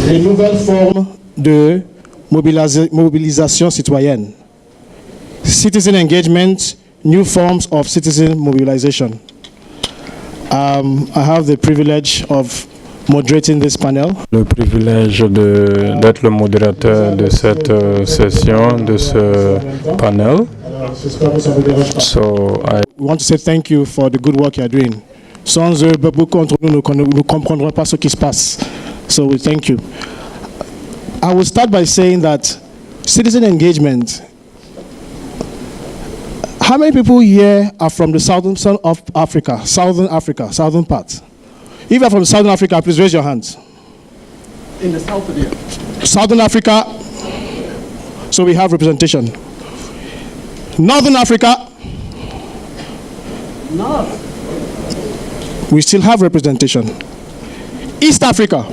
Une nouvelle forme de mobilisation citoyenne. Citizen engagement, new forms of citizen mobilization. I have the privilege of moderating this panel. Le privilège d'être le modérateur de cette session, de ce panel. So we want to say thank you for the good work you are doing. Sans eux, beaucoup d'entre nous ne comprendront pas ce qui se passe. So we thank you. I will start by saying that citizen engagement. How many people here are from the southern of Africa, southern part? If you are from Southern Africa, please raise your hands. In the south of here. Southern Africa, so we have representation. Northern Africa, North. we still have representation. East Africa,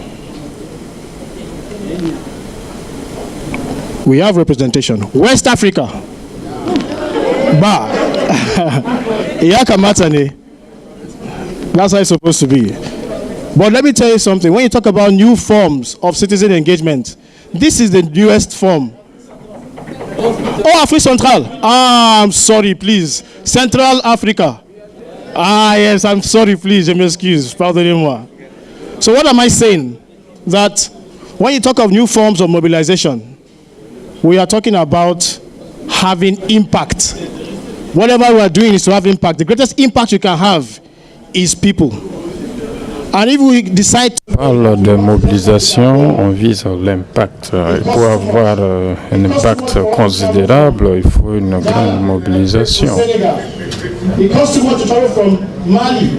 we have representation. West Africa, that's how it's supposed to be. But let me tell you something. When you talk about new forms of citizen engagement, this is the newest form. Oh, Afrique Central. I'm sorry, please. Central Africa. Yes, I'm sorry, please. Je m'excuse. Pardonnez-moi. So what am I saying? That when you talk of new forms of mobilization, we are talking about having impact. Whatever we are doing is to have impact. The greatest impact you can have is people. And if we decide to parle de mobilisation, on vise l'impact. Pour avoir un impact considérable, il faut une grande mobilisation. It costs too much to travel from Mali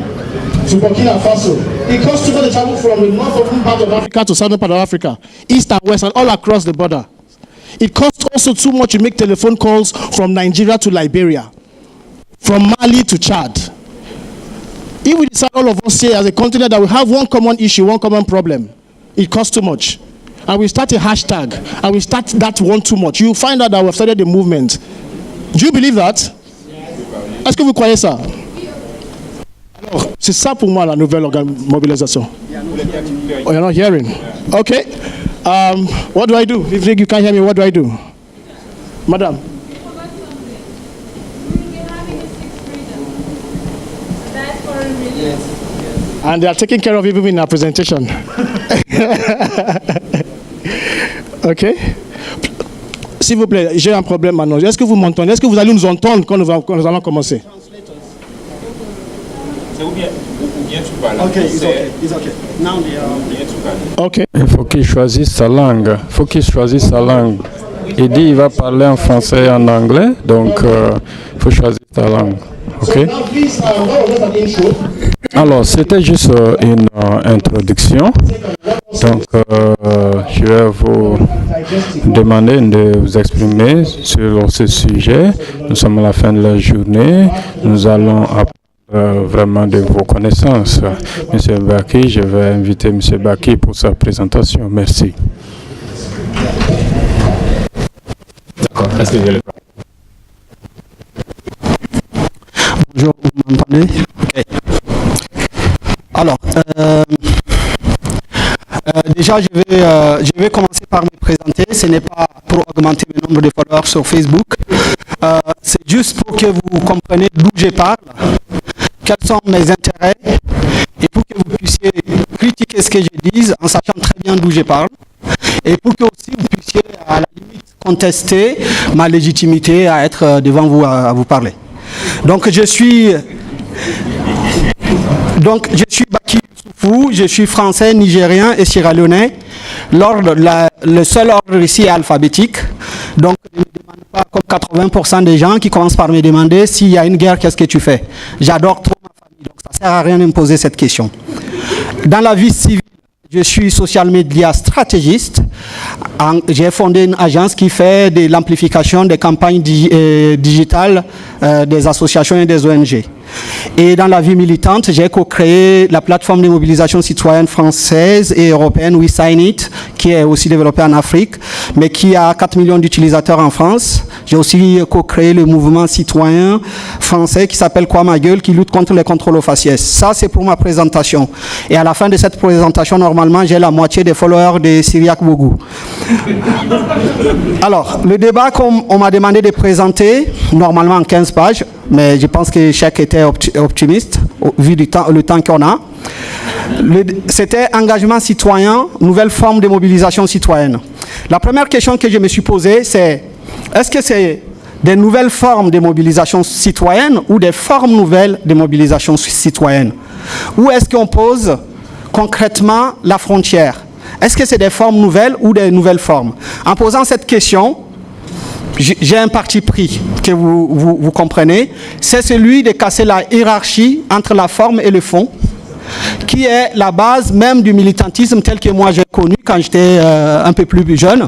to Burkina Faso. It costs too much to travel from the northern part of Africa to southern part of Africa, east and west, and all across the border. It costs also too much to make telephone calls from Nigeria to Liberia, from Mali to Chad. If we decide all of us here as a continent that we have one common issue, one common problem, it costs too much. And we start a hashtag, and we start that one too much. You find out that we've started a movement. Do you believe that? Est-ce que vous croyez ça? Alors, c'est ça pour moi la nouvelle mobilisation. Oh, you're not hearing? Okay. What do I do? If you can't hear me, what do I do? Madam. And they are taking care of it even in our presentation. OK? S'il vous plaît, j'ai un problème maintenant. Est-ce que vous m'entendez? Est-ce que vous allez nous entendre quand nous allons commencer? OK. Il faut qu'il choisisse sa langue. Il dit qu'il va parler en français et en anglais, donc il faut choisir sa langue. OK? Alors, c'était juste une introduction. Donc, je vais vous demander de vous exprimer sur ce sujet. Nous sommes à la fin de la journée. Nous allons apprendre vraiment de vos connaissances. Monsieur Baki, je vais inviter Monsieur Baki pour sa présentation. Merci. D'accord. Est-ce que je le Bonjour, vous m'entendez? Okay. Alors, déjà, je vais commencer par me présenter. Ce n'est pas pour augmenter le nombre de followers sur Facebook. C'est juste pour que vous compreniez d'où je parle, quels sont mes intérêts, et pour que vous puissiez critiquer ce que je dis en sachant très bien d'où je parle, et pour que aussi vous puissiez à la limite contester ma légitimité à être devant vous à vous parler. Donc je suis Baki Youssoufou, je suis français, nigérien et sierra-léonais. Le seul ordre ici est alphabétique. Donc ne me demande pas comme 80% des gens qui commencent par me demander s'il y a une guerre, qu'est-ce que tu fais? J'adore trop ma famille, donc ça ne sert à rien de me poser cette question. Dans la vie civile, je suis social media stratégiste. J'ai fondé une agence qui fait de l'amplification des campagnes digitales des associations et des ONG. Et dans la vie militante, j'ai co-créé la plateforme de mobilisation citoyenne française et européenne We Sign It, qui est aussi développée en Afrique, mais qui a 4 millions d'utilisateurs en France. J'ai aussi co-créé le mouvement citoyen français qui s'appelle Quoi ma gueule, qui lutte contre les contrôles aux faciès. Ça, c'est pour ma présentation. Et à la fin de cette présentation, normalement, j'ai la moitié des followers de Cyriaque Bougou. Alors, le débat qu'on m'a demandé de présenter, normalement en 15 pages, mais je pense que chaque était optimiste, vu le temps qu'on a. C'était engagement citoyen, nouvelle forme de mobilisation citoyenne. La première question que je me suis posée, c'est est-ce que c'est des nouvelles formes de mobilisation citoyenne ou des formes nouvelles de mobilisation citoyenne? Où est-ce qu'on pose concrètement la frontière? Est-ce que c'est des formes nouvelles ou des nouvelles formes? En posant cette question, j'ai un parti pris que vous comprenez, c'est celui de casser la hiérarchie entre la forme et le fond, qui est la base même du militantisme tel que moi j'ai connu quand j'étais un peu plus jeune.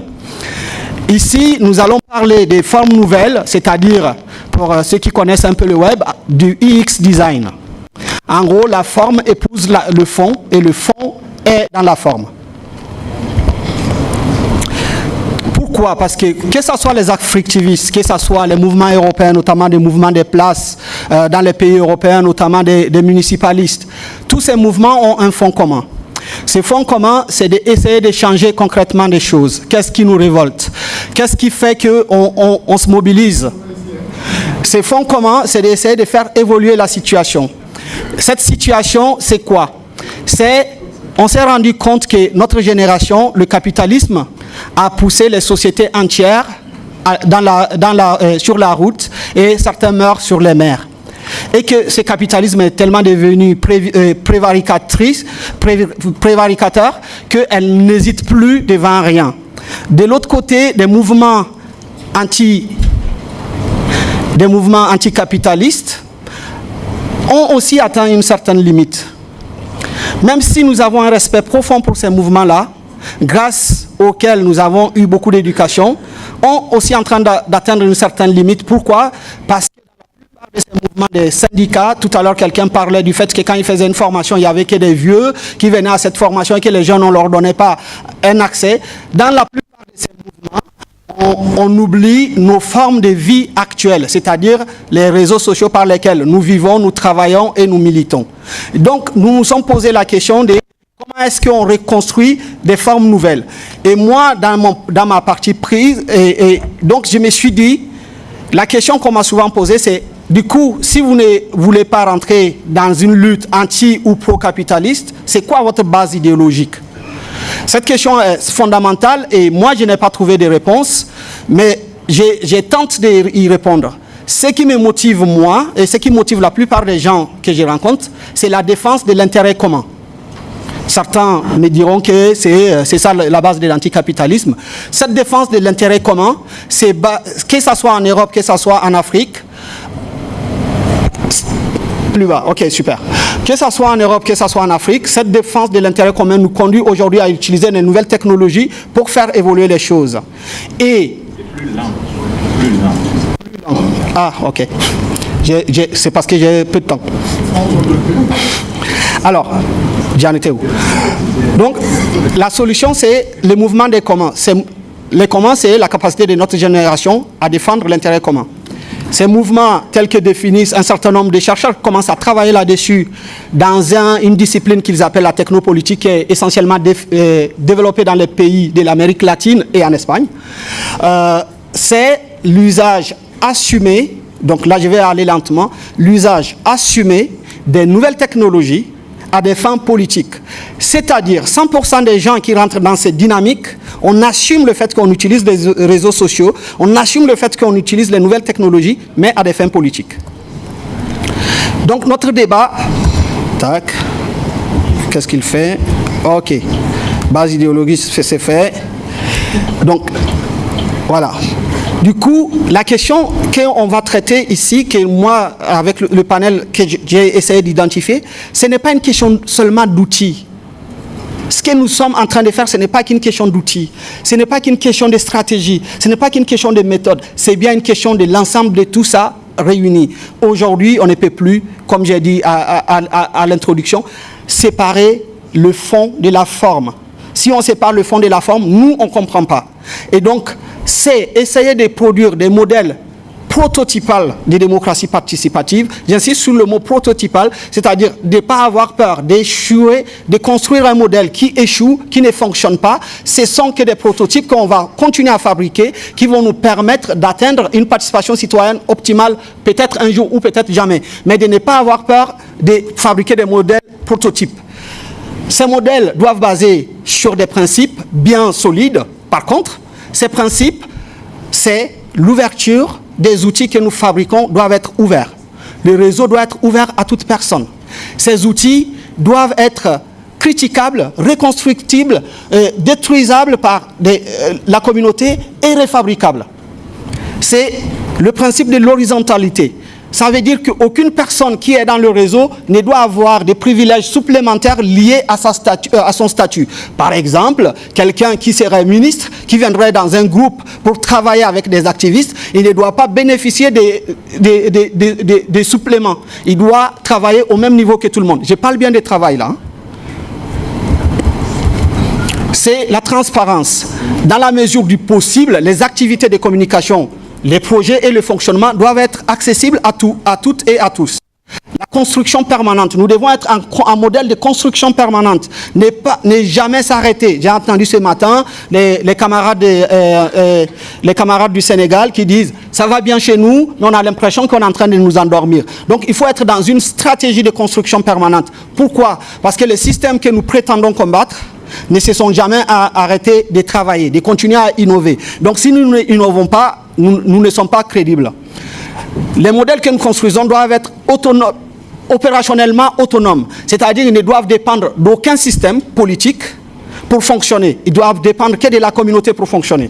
Ici, nous allons parler des formes nouvelles, c'est-à-dire, pour ceux qui connaissent un peu le web, du UX design. En gros, la forme épouse le fond et le fond est dans la forme. Pourquoi? Parce que ce soit les activistes, que ce soit les mouvements européens, notamment des mouvements des places dans les pays européens, notamment des municipalistes, tous ces mouvements ont un fond commun. Ce fond commun, c'est d'essayer de changer concrètement des choses. Qu'est-ce qui nous révolte? Qu'est-ce qui fait qu'on se mobilise? Ce fond commun, c'est d'essayer de faire évoluer la situation. Cette situation, c'est quoi? On s'est rendu compte que notre génération, le capitalisme, a poussé les sociétés entières sur la route et certains meurent sur les mers. Et que ce capitalisme est tellement devenu prévaricateur qu'elle n'hésite plus devant rien. De l'autre côté, des mouvements anticapitalistes ont aussi atteint une certaine limite. Même si nous avons un respect profond pour ces mouvements-là, grâce auxquels nous avons eu beaucoup d'éducation, sont aussi en train d'atteindre une certaine limite. Pourquoi? Parce que dans la plupart de ces mouvements des syndicats, tout à l'heure quelqu'un parlait du fait que quand ils faisaient une formation, il n'y avait que des vieux qui venaient à cette formation et que les jeunes, on ne leur donnait pas un accès. Dans la plupart de ces mouvements, on oublie nos formes de vie actuelles, c'est-à-dire les réseaux sociaux par lesquels nous vivons, nous travaillons et nous militons. Donc, nous nous sommes posé la question de comment est-ce qu'on reconstruit des formes nouvelles. Et moi, dans ma partie prise, donc je me suis dit, la question qu'on m'a souvent posée, c'est, du coup, si vous ne voulez pas rentrer dans une lutte anti- ou pro-capitaliste, c'est quoi votre base idéologique? Cette question est fondamentale et moi, je n'ai pas trouvé de réponse, mais j'ai tenté d'y répondre. Ce qui me motive, moi, et ce qui motive la plupart des gens que je rencontre, c'est la défense de l'intérêt commun. Certains me diront que c'est ça la base de l'anticapitalisme. Cette défense de l'intérêt commun, que ce soit en Europe, que ce soit en Afrique, plus bas, ok, super. Que ce soit en Europe, que ce soit en Afrique, cette défense de l'intérêt commun nous conduit aujourd'hui à utiliser les nouvelles technologies pour faire évoluer les choses. Et... Plus lent. Ah, ok. C'est parce que j'ai peu de temps. Alors, j'en étais où? Donc, la solution, c'est le mouvement des communs. Les communs, c'est la capacité de notre génération à défendre l'intérêt commun. Ces mouvements, tels que définissent un certain nombre de chercheurs, commencent à travailler là-dessus dans une discipline qu'ils appellent la technopolitique, qui est essentiellement développée dans les pays de l'Amérique latine et en Espagne. C'est l'usage assumé, donc là je vais aller lentement, l'usage assumé des nouvelles technologies à des fins politiques. C'est-à-dire, 100% des gens qui rentrent dans cette dynamique, on assume le fait qu'on utilise les réseaux sociaux, on assume le fait qu'on utilise les nouvelles technologies, mais à des fins politiques. Donc notre débat, tac, qu'est-ce qu'il fait? Ok, base idéologique, c'est fait. Donc, voilà. Du coup, la question qu'on va traiter ici, que moi, avec le panel que j'ai essayé d'identifier, ce n'est pas une question seulement d'outils. Ce que nous sommes en train de faire, ce n'est pas qu'une question d'outils, ce n'est pas qu'une question de stratégie, ce n'est pas qu'une question de méthode, c'est bien une question de l'ensemble de tout ça réunis. Aujourd'hui, on ne peut plus, comme j'ai dit à l'introduction, séparer le fond de la forme. Si on sépare le fond de la forme, nous, on ne comprend pas. Et donc, c'est essayer de produire des modèles prototypal de démocratie participative. J'insiste sur le mot prototypal, c'est-à-dire de ne pas avoir peur d'échouer, de construire un modèle qui échoue, qui ne fonctionne pas. Ce sont que des prototypes qu'on va continuer à fabriquer, qui vont nous permettre d'atteindre une participation citoyenne optimale, peut-être un jour ou peut-être jamais. Mais de ne pas avoir peur de fabriquer des modèles prototypes. Ces modèles doivent baser sur des principes bien solides. Par contre, ces principes, c'est l'ouverture des outils que nous fabriquons doivent être ouverts. Le réseau doit être ouvert à toute personne. Ces outils doivent être critiquables, reconstructibles, détruisables par la communauté et réfabricables. C'est le principe de l'horizontalité. Ça veut dire qu'aucune personne qui est dans le réseau ne doit avoir des privilèges supplémentaires liés à son statut. Par exemple, quelqu'un qui serait ministre, qui viendrait dans un groupe pour travailler avec des activistes, il ne doit pas bénéficier des suppléments. Il doit travailler au même niveau que tout le monde. Je parle bien de travail là. C'est la transparence. Dans la mesure du possible, les activités de communication, les projets et le fonctionnement doivent être accessibles à toutes et à tous. La construction permanente, nous devons être un modèle de construction permanente, ne jamais s'arrêter. J'ai entendu ce matin les camarades du Sénégal qui disent « ça va bien chez nous, mais on a l'impression qu'on est en train de nous endormir ». Donc il faut être dans une stratégie de construction permanente. Pourquoi? Parce que les systèmes que nous prétendons combattre ne se sont jamais arrêtés de travailler, de continuer à innover. Donc si nous n'innovons pas, nous ne sommes pas crédibles. Les modèles que nous construisons doivent être opérationnellement autonomes, c'est-à-dire qu'ils ne doivent dépendre d'aucun système politique pour fonctionner. Ils doivent dépendre que de la communauté pour fonctionner.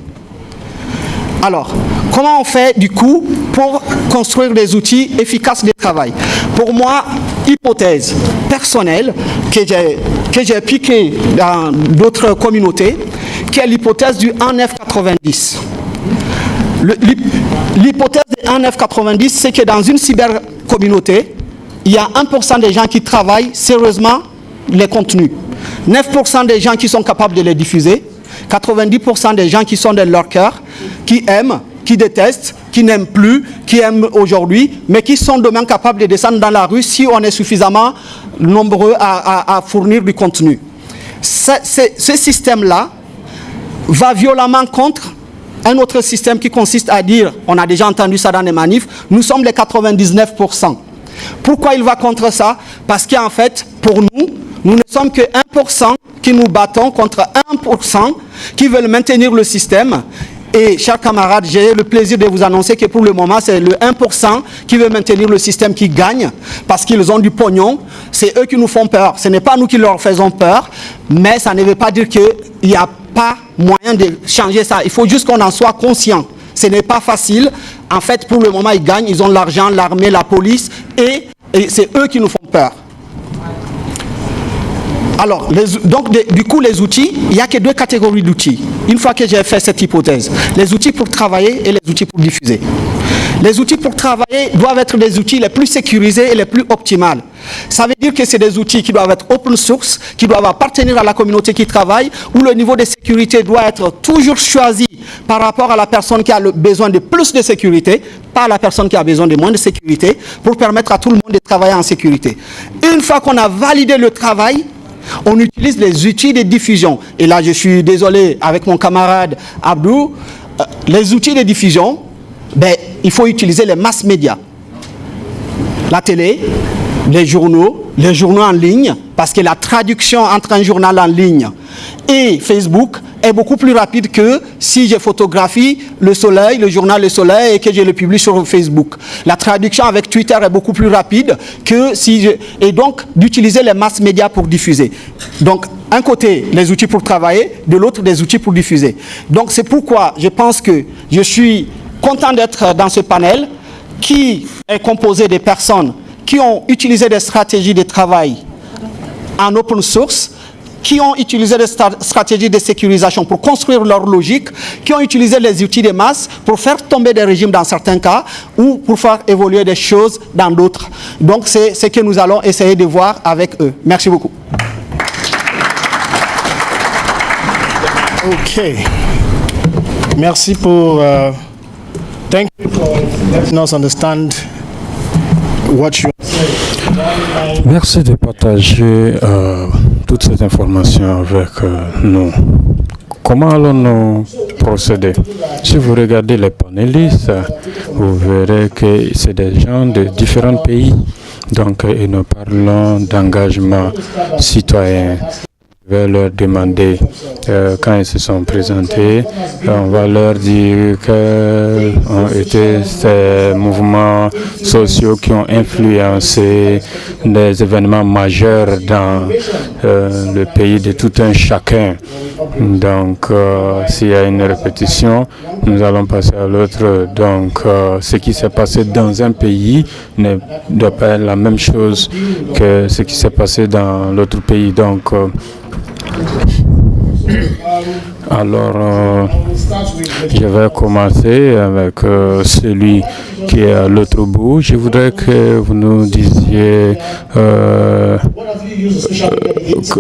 Alors, comment on fait du coup pour construire des outils efficaces de travail? Pour moi, hypothèse personnelle que j'ai piquée dans d'autres communautés, qui est l'hypothèse du 1F90. L'hypothèse de 1F90, c'est que dans une cybercommunauté, il y a 1% des gens qui travaillent sérieusement les contenus, 9% des gens qui sont capables de les diffuser, 90% des gens qui sont dans leur cœur, qui aiment, qui détestent, qui n'aiment plus, qui aiment aujourd'hui, mais qui sont demain capables de descendre dans la rue si on est suffisamment nombreux à fournir du contenu. Ce système-là va violemment contre un autre système qui consiste à dire, on a déjà entendu ça dans les manifs, nous sommes les 99%. Pourquoi il va contre ça? Parce qu'en fait, pour nous ne sommes que 1% qui nous battons contre 1% qui veulent maintenir le système. Et chers camarades, j'ai le plaisir de vous annoncer que pour le moment, c'est le 1% qui veut maintenir le système qui gagne parce qu'ils ont du pognon. C'est eux qui nous font peur. Ce n'est pas nous qui leur faisons peur, mais ça ne veut pas dire qu'il n'y a pas moyen de changer ça. Il faut juste qu'on en soit conscient. Ce n'est pas facile. En fait, pour le moment, ils gagnent. Ils ont l'argent, l'armée, la police et c'est eux qui nous font peur. Alors, donc du coup, les outils, il n'y a que deux catégories d'outils. Une fois que j'ai fait cette hypothèse, les outils pour travailler et les outils pour diffuser. Les outils pour travailler doivent être des outils les plus sécurisés et les plus optimales. Ça veut dire que c'est des outils qui doivent être open source, qui doivent appartenir à la communauté qui travaille, où le niveau de sécurité doit être toujours choisi par rapport à la personne qui a besoin de plus de sécurité, pas la personne qui a besoin de moins de sécurité, pour permettre à tout le monde de travailler en sécurité. Une fois qu'on a validé le travail, on utilise les outils de diffusion. Et là, je suis désolé avec mon camarade Abdou, les outils de diffusion, il faut utiliser les mass médias. La télé, les journaux en ligne, parce que la traduction entre un journal en ligne et Facebook est beaucoup plus rapide que si je photographie le soleil, le journal Le Soleil, et que je le publie sur Facebook. La traduction avec Twitter est beaucoup plus rapide que si et donc d'utiliser les mass médias pour diffuser. Donc, un côté, les outils pour travailler, de l'autre, des outils pour diffuser. Donc, c'est pourquoi je pense que je suis content d'être dans ce panel qui est composé de personnes qui ont utilisé des stratégies de travail en open source qui ont utilisé des stratégies de sécurisation pour construire leur logique, qui ont utilisé les outils de masse pour faire tomber des régimes dans certains cas ou pour faire évoluer des choses dans d'autres. Donc c'est ce que nous allons essayer de voir avec eux. Merci beaucoup. Ok. Merci pour... thank you for letting us understand what you... Merci de partager toutes ces informations avec nous. Comment allons-nous procéder? Si vous regardez les panélistes, vous verrez que c'est des gens de différents pays. Donc, et nous parlons d'engagement citoyen. Je vais leur demander, quand ils se sont présentés, on va leur dire quels ont été ces mouvements sociaux qui ont influencé des événements majeurs dans le pays de tout un chacun. Donc, s'il y a une répétition, nous allons passer à l'autre. Donc, ce qui s'est passé dans un pays ne doit pas être la même chose que ce qui s'est passé dans l'autre pays. Donc, alors, je vais commencer avec celui qui est à l'autre bout. Je voudrais que vous nous disiez,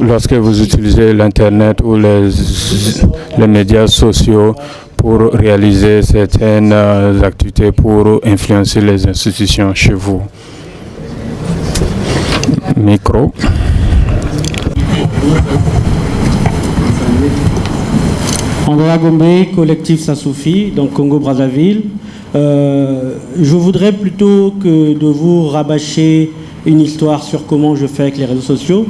lorsque vous utilisez l'Internet ou les médias sociaux pour réaliser certaines activités, pour influencer les institutions chez vous. Micro. Andrea Gombe, collectif Sassoufi, donc Congo-Brazzaville. Je voudrais plutôt que de vous rabâcher une histoire sur comment je fais avec les réseaux sociaux,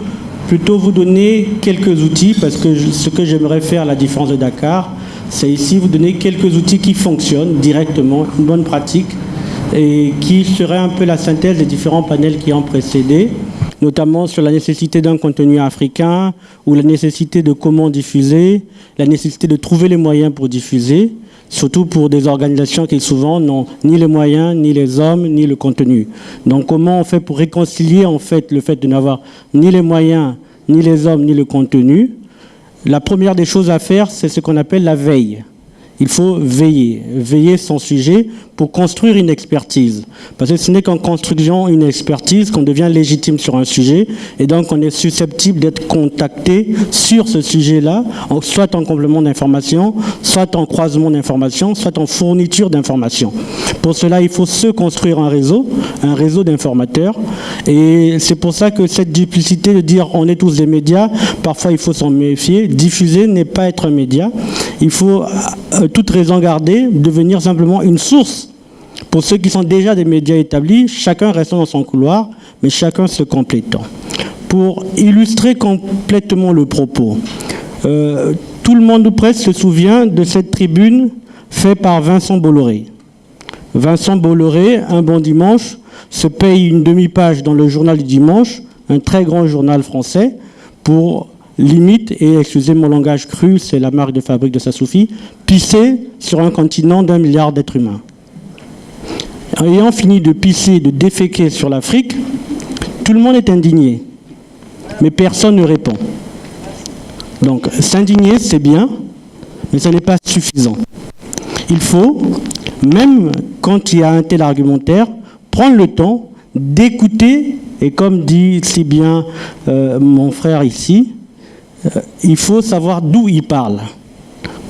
plutôt vous donner quelques outils, parce que ce que j'aimerais faire à la différence de Dakar, c'est ici vous donner quelques outils qui fonctionnent directement, une bonne pratique, et qui serait un peu la synthèse des différents panels qui ont précédé, notamment sur la nécessité d'un contenu africain, ou la nécessité de comment diffuser, la nécessité de trouver les moyens pour diffuser, surtout pour des organisations qui souvent n'ont ni les moyens, ni les hommes, ni le contenu. Donc comment on fait pour réconcilier en fait le fait de n'avoir ni les moyens, ni les hommes, ni le contenu? La première des choses à faire, c'est ce qu'on appelle la veille. Il faut veiller son sujet pour construire une expertise. Parce que ce n'est qu'en construisant une expertise qu'on devient légitime sur un sujet, et donc on est susceptible d'être contacté sur ce sujet-là, soit en complément d'information, soit en croisement d'informations, soit en fourniture d'informations. Pour cela, il faut se construire un réseau d'informateurs, et c'est pour ça que cette duplicité de dire on est tous des médias, parfois il faut s'en méfier. Diffuser n'est pas être un média. Il faut toute raison garder, devenir simplement une source. Pour ceux qui sont déjà des médias établis, chacun restant dans son couloir, mais chacun se complétant. Pour illustrer complètement le propos, tout le monde ou presque se souvient de cette tribune faite par Vincent Bolloré. Vincent Bolloré, un bon dimanche, se paye une demi-page dans le journal du dimanche, un très grand journal français, pour limite, et excusez mon langage cru, c'est la marque de fabrique de Sassoufi, pisser sur un continent d'1 milliard d'êtres humains. Ayant fini de pisser, de déféquer sur l'Afrique, tout le monde est indigné, mais personne ne répond. Donc s'indigner, c'est bien, mais ce n'est pas suffisant. Il faut, même quand il y a un tel argumentaire, prendre le temps d'écouter, et comme dit si bien mon frère ici, il faut savoir d'où il parle,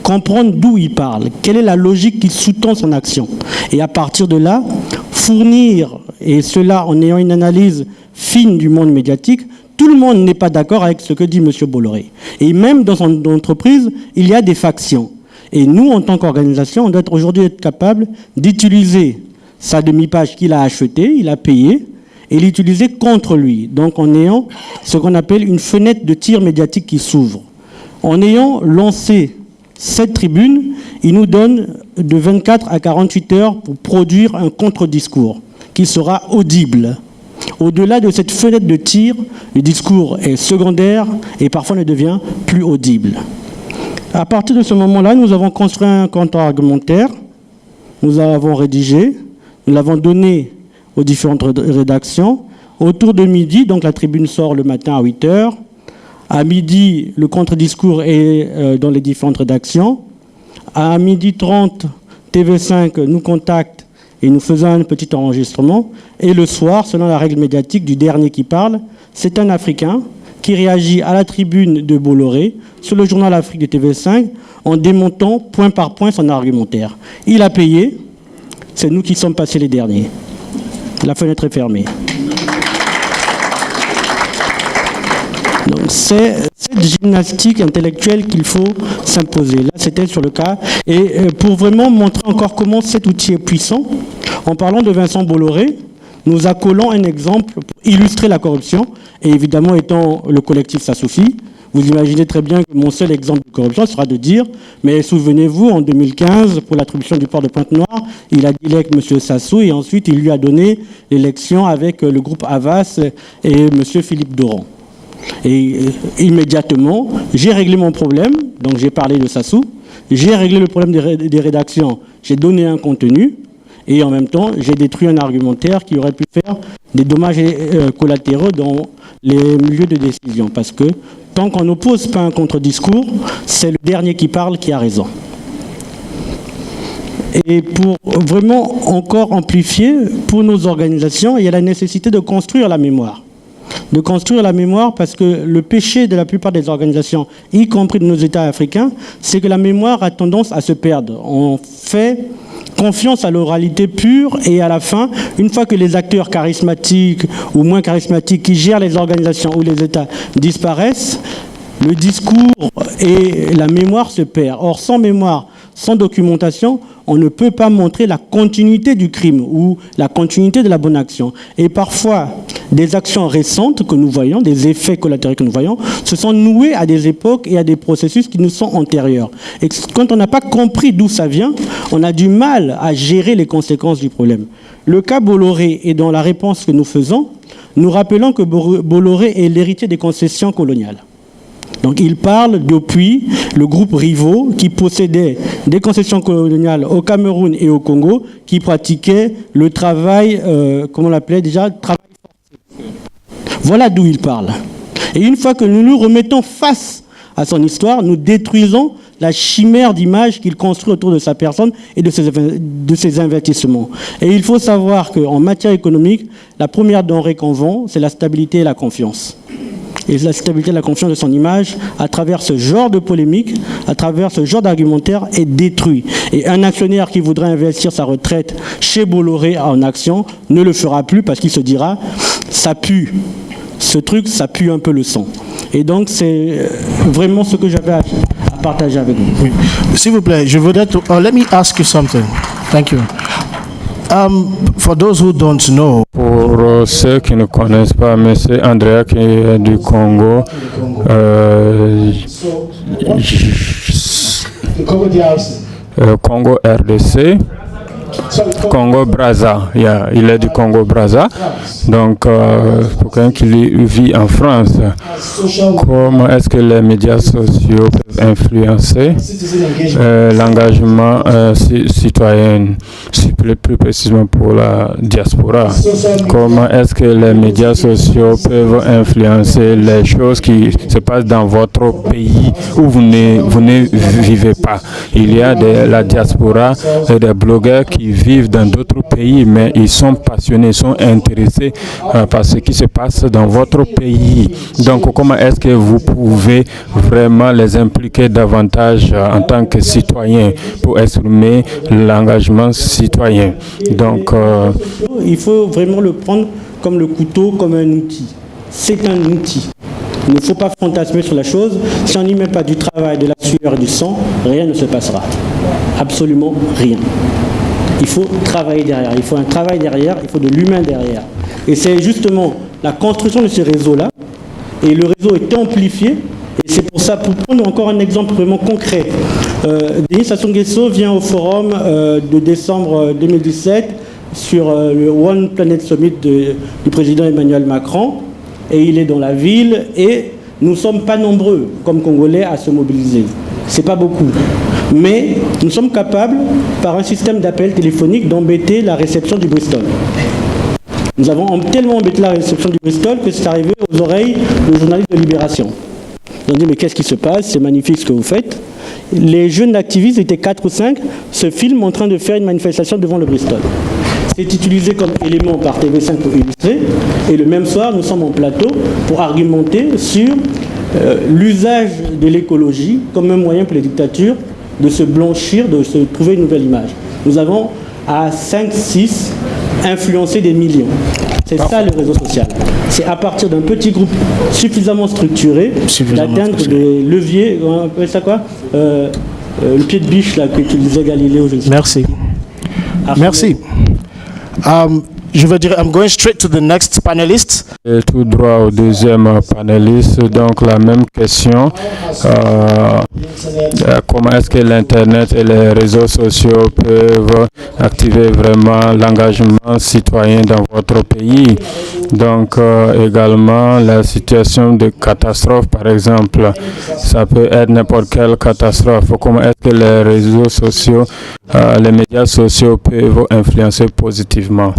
comprendre d'où il parle, quelle est la logique qui sous-tend son action. Et à partir de là, fournir, et cela en ayant une analyse fine du monde médiatique, tout le monde n'est pas d'accord avec ce que dit M. Bolloré. Et même dans son entreprise, il y a des factions. Et nous, en tant qu'organisation, on doit aujourd'hui être capable d'utiliser sa demi-page qu'il a achetée, il a payé, et l'utiliser contre lui. Donc en ayant ce qu'on appelle une fenêtre de tir médiatique qui s'ouvre. En ayant lancé cette tribune, il nous donne de 24 à 48 heures pour produire un contre-discours qui sera audible. Au-delà de cette fenêtre de tir, le discours est secondaire et parfois ne devient plus audible. À partir de ce moment-là, nous avons construit un contre-argumentaire, nous l'avons rédigé, nous l'avons donné aux différentes rédactions. Autour de midi, donc la tribune sort le matin à 8 heures. À midi, le contre-discours est dans les différentes rédactions. À 12h30, TV5 nous contacte et nous faisons un petit enregistrement. Et le soir, selon la règle médiatique du dernier qui parle, c'est un Africain qui réagit à la tribune de Bolloré sur le journal Afrique de TV5 en démontant point par point son argumentaire. Il a payé, c'est nous qui sommes passés les derniers. La fenêtre est fermée. Donc c'est cette gymnastique intellectuelle qu'il faut s'imposer. Là, c'était sur le cas. Et pour vraiment montrer encore comment cet outil est puissant, en parlant de Vincent Bolloré, nous accolons un exemple pour illustrer la corruption, et évidemment étant le collectif Sassoufi, vous imaginez très bien que mon seul exemple de corruption sera de dire, mais souvenez-vous, en 2015, pour l'attribution du port de Pointe-Noire, il a dit avec M. Sassou, et ensuite il lui a donné l'élection avec le groupe Havas et M. Philippe Doran. Et immédiatement, j'ai réglé mon problème, donc j'ai parlé de Sassou, j'ai réglé le problème des rédactions, j'ai donné un contenu, et en même temps, j'ai détruit un argumentaire qui aurait pu faire des dommages collatéraux dans les milieux de décision. Parce que tant qu'on n'oppose pas un contre-discours, c'est le dernier qui parle qui a raison. Et pour vraiment encore amplifier, pour nos organisations, il y a la nécessité de construire la mémoire. De construire la mémoire parce que le péché de la plupart des organisations, y compris de nos États africains, c'est que la mémoire a tendance à se perdre. On fait confiance à l'oralité pure et à la fin, une fois que les acteurs charismatiques ou moins charismatiques qui gèrent les organisations ou les États disparaissent, le discours et la mémoire se perdent. Or, sans mémoire, sans documentation, on ne peut pas montrer la continuité du crime ou la continuité de la bonne action. Et parfois, des actions récentes que nous voyons, des effets collatéraux que nous voyons, se sont noués à des époques et à des processus qui nous sont antérieurs. Et quand on n'a pas compris d'où ça vient, on a du mal à gérer les conséquences du problème. Le cas Bolloré est dans la réponse que nous faisons, nous rappelons que Bolloré est l'héritier des concessions coloniales. Donc il parle depuis le groupe Riveau qui possédait des concessions coloniales au Cameroun et au Congo, qui pratiquait le travail, comment on l'appelait déjà, travail forcé. Voilà d'où il parle. Et une fois que nous nous remettons face à son histoire, nous détruisons la chimère d'image qu'il construit autour de sa personne et de ses investissements. Et il faut savoir qu'en matière économique, la première denrée qu'on vend, c'est la stabilité et la confiance. Et la stabilité et la confiance de son image, à travers ce genre de polémique, à travers ce genre d'argumentaire, est détruit. Et un actionnaire qui voudrait investir sa retraite chez Bolloré en action ne le fera plus parce qu'il se dira « ça pue ». Ce truc, ça pue un peu le sang. Et donc, c'est vraiment ce que j'avais à partager avec vous. Oui. S'il vous plaît, je voudrais... let me ask you something. Thank you. For those who don't know, pour ceux qui ne connaissent pas, M. Andrea qui est du Congo, Congo RDC, Congo Brazza, il est du Congo Brazza, donc pour quelqu'un qui vit en France, comment est-ce que les médias sociaux peuvent influencer l'engagement citoyen, plus précisément pour la diaspora? Comment est-ce que les médias sociaux peuvent influencer les choses qui se passent dans votre pays où vous ne vivez pas? Il y a la diaspora et des blogueurs qui vivent dans d'autres pays, mais ils sont passionnés, ils sont intéressés par ce qui se passe dans votre pays. Donc, comment est-ce que vous pouvez vraiment les impliquer davantage en tant que citoyens pour exprimer l'engagement citoyen? Donc, il faut vraiment le prendre comme le couteau, comme un outil. C'est un outil. Il ne faut pas fantasmer sur la chose. Si on n'y met pas du travail, de la sueur et du sang, rien ne se passera. Absolument rien. Il faut travailler derrière. Il faut un travail derrière, il faut de l'humain derrière. Et c'est justement la construction de ce réseau-là. Et le réseau est amplifié. Et c'est pour ça, pour prendre encore un exemple vraiment concret, Denis Sassou Nguesso vient au forum de décembre 2017 sur le One Planet Summit du président Emmanuel Macron. Et il est dans la ville et nous ne sommes pas nombreux comme Congolais à se mobiliser. Ce n'est pas beaucoup. Mais nous sommes capables, par un système d'appel téléphonique, d'embêter la réception du Bristol. Nous avons tellement embêté la réception du Bristol que c'est arrivé aux oreilles du journaliste de Libération. Ils ont dit mais qu'est-ce qui se passe? C'est magnifique ce que vous faites. Les jeunes activistes étaient 4 ou 5, se filment en train de faire une manifestation devant le Bristol. C'est utilisé comme élément par TV5 pour illustrer. Et le même soir, nous sommes en plateau pour argumenter sur l'usage de l'écologie comme un moyen pour les dictatures de se blanchir, de se trouver une nouvelle image. Nous avons à 5-6 influencé des millions. C'est ça le réseau social. C'est à partir d'un petit groupe suffisamment structuré d'atteindre des leviers, on appelle ça quoi le pied de biche là qu'utilisait Galilée aujourd'hui. Merci. Merci. Je vais dire, I'm going straight to the next panelist. Et tout droit au deuxième panéliste, donc la même question. Comment est-ce que l'Internet et les réseaux sociaux peuvent activer vraiment l'engagement citoyen dans votre pays? Donc également la situation de catastrophe, par exemple, ça peut être n'importe quelle catastrophe. Comment est-ce que les réseaux sociaux, les médias sociaux peuvent influencer positivement?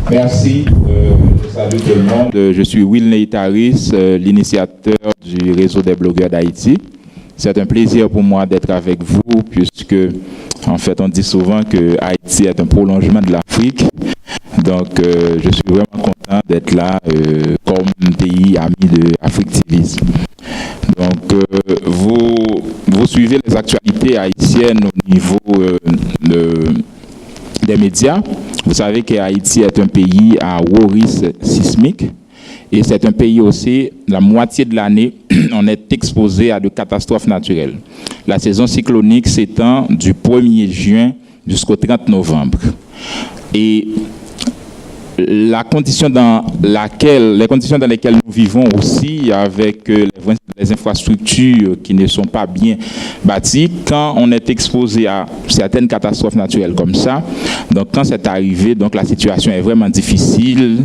Merci, je salue tout le monde. Je suis Will Neitaris, l'initiateur du réseau des blogueurs d'Haïti. C'est un plaisir pour moi d'être avec vous puisque, en fait, on dit souvent que Haïti est un prolongement de l'Afrique. Donc, je suis vraiment content d'être là comme pays ami de Africtivisme. Donc, vous suivez les actualités haïtiennes au niveau des médias. Vous savez que Haïti est un pays à haut risque sismique et c'est un pays aussi, la moitié de l'année, on est exposé à de catastrophes naturelles. La saison cyclonique s'étend du 1er juin jusqu'au 30 novembre. Et les conditions dans lesquelles nous vivons aussi, avec les infrastructures qui ne sont pas bien bâties, quand on est exposé à certaines catastrophes naturelles comme ça, donc quand c'est arrivé, donc la situation est vraiment difficile.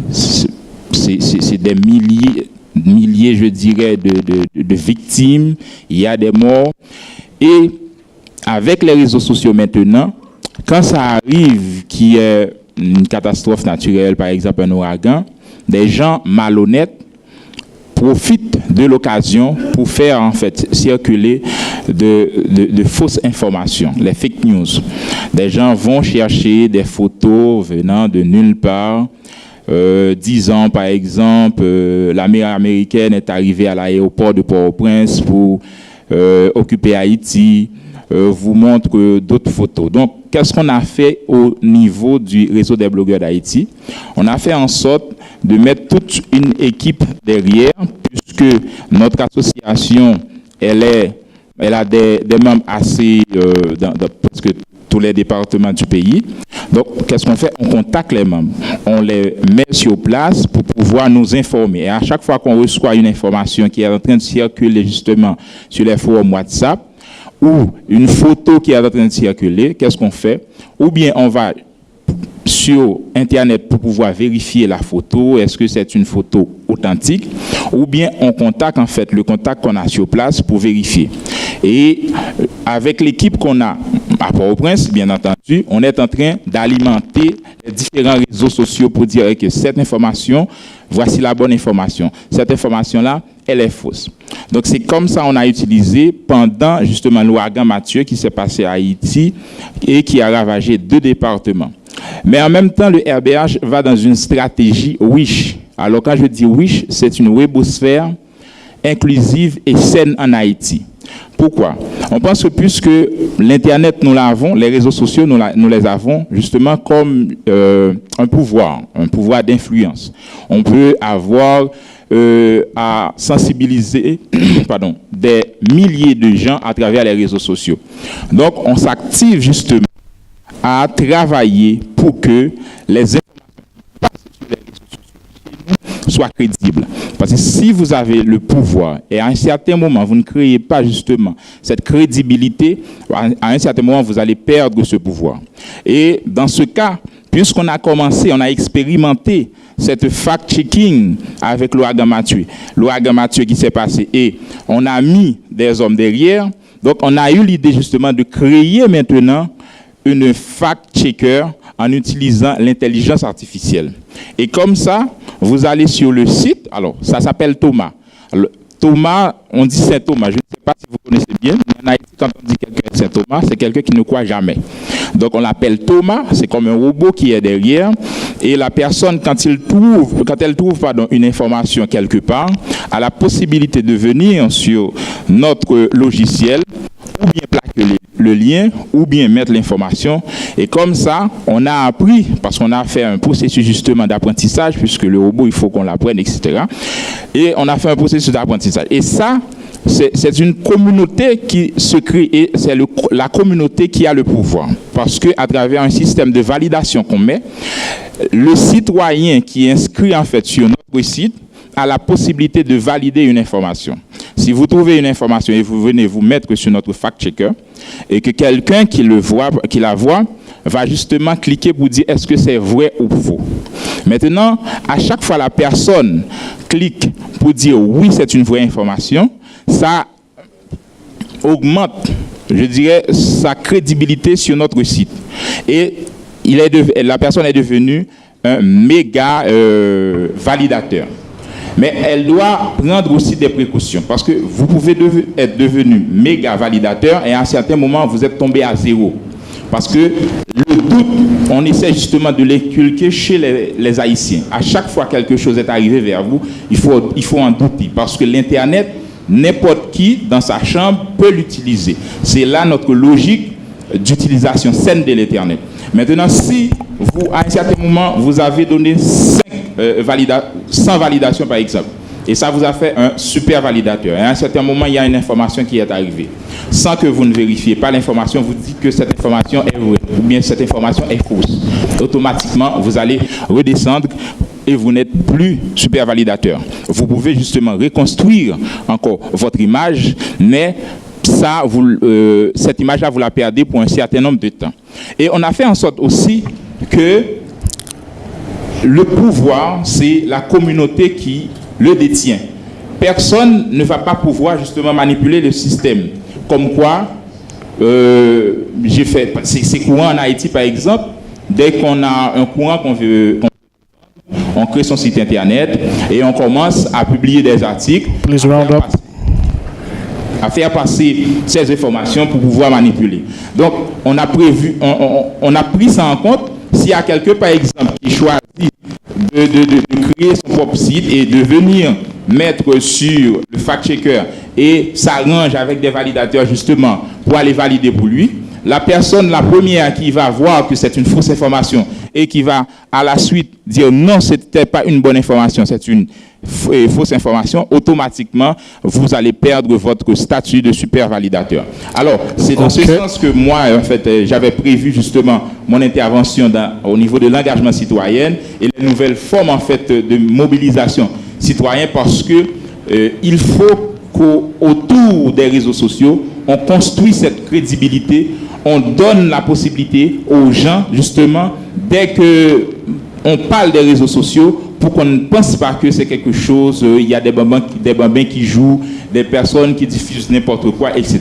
C'est des milliers, je dirais, de victimes. Il y a des morts. Et avec les réseaux sociaux maintenant, quand ça arrive qu'il y ait une catastrophe naturelle, par exemple un ouragan, des gens malhonnêtes profitent de l'occasion pour faire en fait circuler de fausses informations, les fake news. Des gens vont chercher des photos venant de nulle part, disant par exemple l'armée américaine est arrivée à l'aéroport de Port-au-Prince pour occuper Haïti, vous montre d'autres photos. Donc, qu'est-ce qu'on a fait au niveau du réseau des blogueurs d'Haïti? On a fait en sorte de mettre toute une équipe derrière, puisque notre association, elle a des membres assez dans presque tous les départements du pays. Donc, qu'est-ce qu'on fait? On contacte les membres. On les met sur place pour pouvoir nous informer. Et à chaque fois qu'on reçoit une information qui est en train de circuler justement sur les forums WhatsApp, ou une photo qui est en train de circuler, qu'est-ce qu'on fait? Ou bien on va sur Internet pour pouvoir vérifier la photo, est-ce que c'est une photo authentique, ou bien on contacte en fait le contact qu'on a sur place pour vérifier. Et avec l'équipe qu'on a à Port-au-Prince, bien entendu, on est en train d'alimenter les différents réseaux sociaux pour dire que cette information, voici la bonne information. Cette information-là, elle est fausse. Donc c'est comme ça qu'on a utilisé pendant justement l'ouragan Mathieu qui s'est passé à Haïti et qui a ravagé 2 départements. Mais en même temps, le RBH va dans une stratégie WISH. Alors quand je dis WISH, c'est une webosphère inclusive et saine en Haïti. Pourquoi? On pense que puisque l'Internet, nous l'avons, les réseaux sociaux, nous les avons justement comme un pouvoir d'influence. On peut avoir à sensibiliser des milliers de gens à travers les réseaux sociaux. Donc, on s'active justement à travailler pour que les informations qui passent sur les réseaux sociaux soient crédibles. Parce que si vous avez le pouvoir et à un certain moment, vous ne créez pas justement cette crédibilité, à un certain moment, vous allez perdre ce pouvoir. Et dans ce cas, puisqu'on a commencé, on a expérimenté cette fact-checking avec l'ouragan Mathieu. L'ouragan Mathieu qui s'est passé et on a mis des hommes derrière. Donc, on a eu l'idée justement de créer maintenant une fact-checker en utilisant l'intelligence artificielle. Et comme ça, vous allez sur le site, alors ça s'appelle Thomas. Thomas, on dit Saint Thomas, je ne sais pas si vous connaissez bien, mais en Haïti, quand on dit quelqu'un Saint Thomas, c'est quelqu'un qui ne croit jamais. Donc on l'appelle Thomas, c'est comme un robot qui est derrière, et la personne, quand elle trouve une information quelque part, a la possibilité de venir sur notre logiciel, ou bien plaquer le lien, ou bien mettre l'information. Et comme ça, on a appris, parce qu'on a fait un processus justement d'apprentissage, puisque le robot, il faut qu'on l'apprenne, etc. Et on a fait un processus d'apprentissage. Et ça, c'est une communauté qui se crée, et c'est la communauté qui a le pouvoir. Parce qu'à travers un système de validation qu'on met, le citoyen qui est inscrit en fait sur notre site a la possibilité de valider une information. Si vous trouvez une information et vous venez vous mettre sur notre fact-checker et que quelqu'un qui la voit, va justement cliquer pour dire est-ce que c'est vrai ou faux. Maintenant, à chaque fois la personne clique pour dire oui, c'est une vraie information, ça augmente, je dirais, sa crédibilité sur notre site. Et la personne est devenue un méga validateur. Mais elle doit prendre aussi des précautions parce que vous pouvez être devenu méga validateur et à un certain moment, vous êtes tombé à zéro. Parce que le doute, on essaie justement de l'inculquer chez les Haïtiens. À chaque fois que quelque chose est arrivé vers vous, il faut en douter. Parce que l'Internet, n'importe qui dans sa chambre peut l'utiliser. C'est là notre logique d'utilisation saine de l'Internet. Maintenant, si vous, à un certain moment, vous avez donné 100 validations par exemple, et ça vous a fait un super validateur, et à un certain moment, il y a une information qui est arrivée. Sans que vous ne vérifiez pas l'information, vous dites que cette information est vraie, ou bien cette information est fausse. Automatiquement, vous allez redescendre et vous n'êtes plus super validateur. Vous pouvez justement reconstruire encore votre image, mais ça, cette image-là, vous la perdez pour un certain nombre de temps. Et on a fait en sorte aussi que le pouvoir, c'est la communauté qui le détient. Personne ne va pas pouvoir justement manipuler le système. Comme quoi, c'est courant en Haïti par exemple, dès qu'on a un courant qu'on veut, on crée son site internet et on commence à publier des articles, à faire passer ces informations pour pouvoir manipuler. Donc, on a pris ça en compte. S'il y a quelqu'un, par exemple, qui choisit de créer son propre site et de venir mettre sur le fact-checker et s'arrange avec des validateurs justement pour aller valider pour lui, la personne, la première qui va voir que c'est une fausse information et qui va à la suite dire non, ce n'était pas une bonne information, c'est une fausse information, automatiquement, vous allez perdre votre statut de super validateur. Alors, c'est dans ce sens que moi, en fait, j'avais prévu justement mon intervention au niveau de l'engagement citoyen et les nouvelles formes, en fait, de mobilisation citoyenne parce que il faut qu'autour des réseaux sociaux, on construit cette crédibilité, on donne la possibilité aux gens, justement, dès que on parle des réseaux sociaux, pour qu'on ne pense pas que c'est quelque chose, il y a des bambins qui jouent, des personnes qui diffusent n'importe quoi, etc.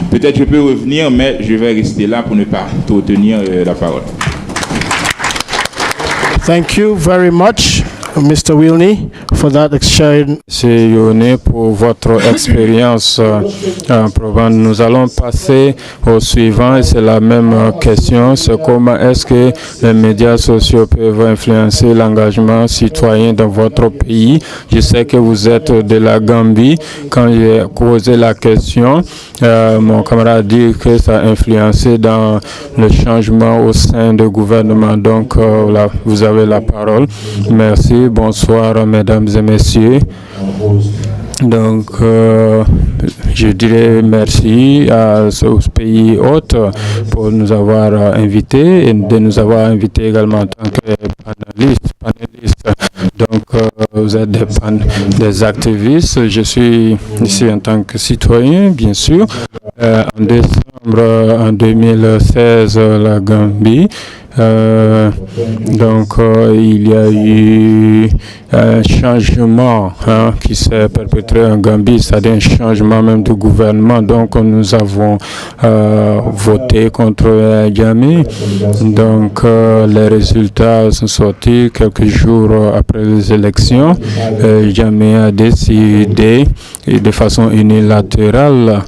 Peut-être je peux revenir, mais je vais rester là pour ne pas trop tenir la parole. Thank you very much, Mr. Wilney, for that exchange. C'est Yoni pour votre expérience. Nous allons passer au suivant et c'est la même question. C'est comment est-ce que les médias sociaux peuvent influencer l'engagement citoyen dans votre pays. Je sais que vous êtes de la Gambie. Quand j'ai posé la question, mon camarade dit que ça a influencé dans le changement au sein du gouvernement. Donc, là, vous avez la parole. Merci. Bonsoir, mesdames et messieurs. Donc, je dirais merci à ce pays hôte pour nous avoir invités et de nous avoir invités également en tant que panélistes. Donc, vous êtes des activistes. Je suis ici en tant que citoyen, bien sûr. En décembre en 2016, la Gambie Il y a eu un changement qui s'est perpétré en Gambie, c'est-à-dire un changement même de gouvernement. Donc nous avons voté contre Jammeh. Donc les résultats sont sortis quelques jours après les élections. Jammeh a décidé de façon unilatérale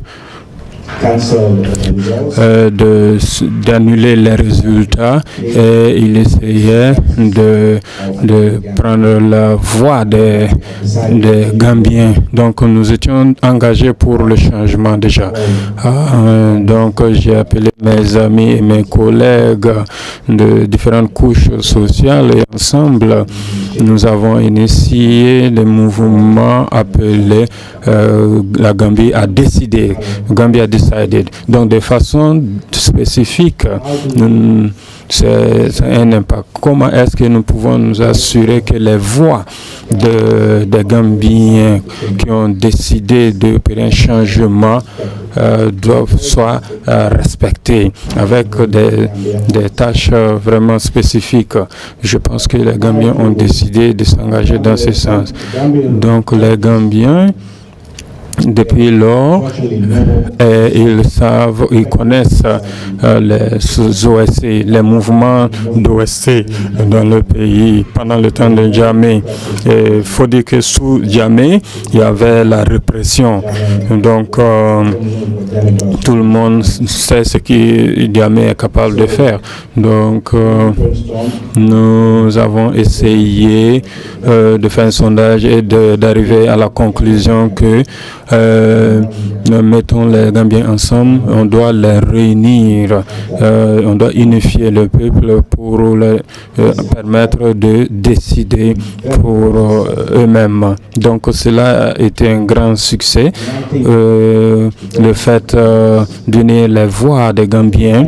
d'annuler les résultats et il essayait de prendre la voix des Gambiens. Donc nous étions engagés pour le changement déjà. Donc j'ai appelé mes amis et mes collègues de différentes couches sociales et ensemble nous avons initié le mouvement appelé la Gambie a décidé. Gambie a decided. Donc de façon spécifique, c'est un impact. Comment est-ce que nous pouvons nous assurer que les voix des Gambiens qui ont décidé d'opérer un changement doivent soit respectées avec des tâches vraiment spécifiques. Je pense que les Gambiens ont décidé de s'engager dans ce sens. Donc les Gambiens, depuis lors, ils connaissent les OSC, les mouvements d'OSC dans le pays pendant le temps de Jammeh. Il faut dire que sous Jammeh, il y avait la répression. Donc, tout le monde sait ce que Jammeh est capable de faire. Donc, nous avons essayé de faire un sondage et d'arriver à la conclusion que mettons les Gambiens ensemble, on doit les réunir, on doit unifier le peuple pour leur permettre de décider pour eux-mêmes. Donc cela a été un grand succès. Le fait d'unir les voix des Gambiens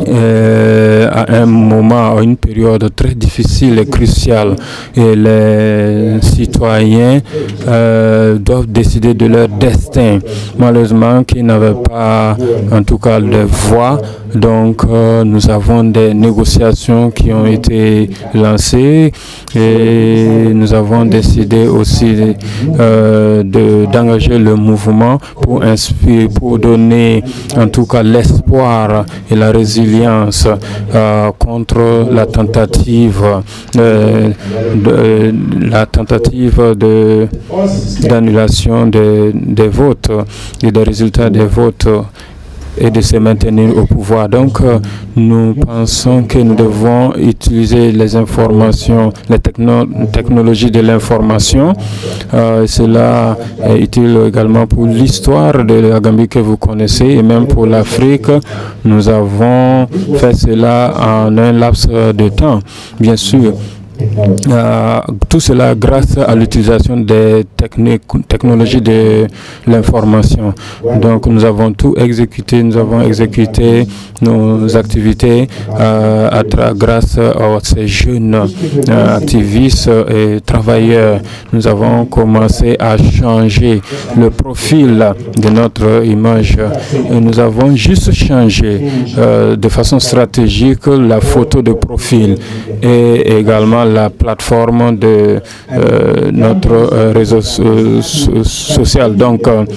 à un moment, à une période très difficile et cruciale, et les citoyens doivent décider de leur destin. Malheureusement, qui n'avaient pas, en tout cas, de voix. Donc, nous avons des négociations qui ont été lancées et nous avons décidé aussi d'engager le mouvement pour inspirer, pour donner, en tout cas, l'espoir et la résilience contre la tentative d'annulation des votes et des résultats des votes et de se maintenir au pouvoir. Donc, nous pensons que nous devons utiliser les informations, les technologies de l'information. Cela est utile également pour l'histoire de la Gambie que vous connaissez et même pour l'Afrique. Nous avons fait cela en un laps de temps, bien sûr. Tout cela grâce à l'utilisation des technologies de l'information. Donc nous avons tout exécuté, nous avons exécuté nos activités grâce à ces jeunes activistes et travailleurs. Nous avons commencé à changer le profil de notre image et nous avons juste changé de façon stratégique la photo de profil et également la plateforme de notre réseau social. Donc nous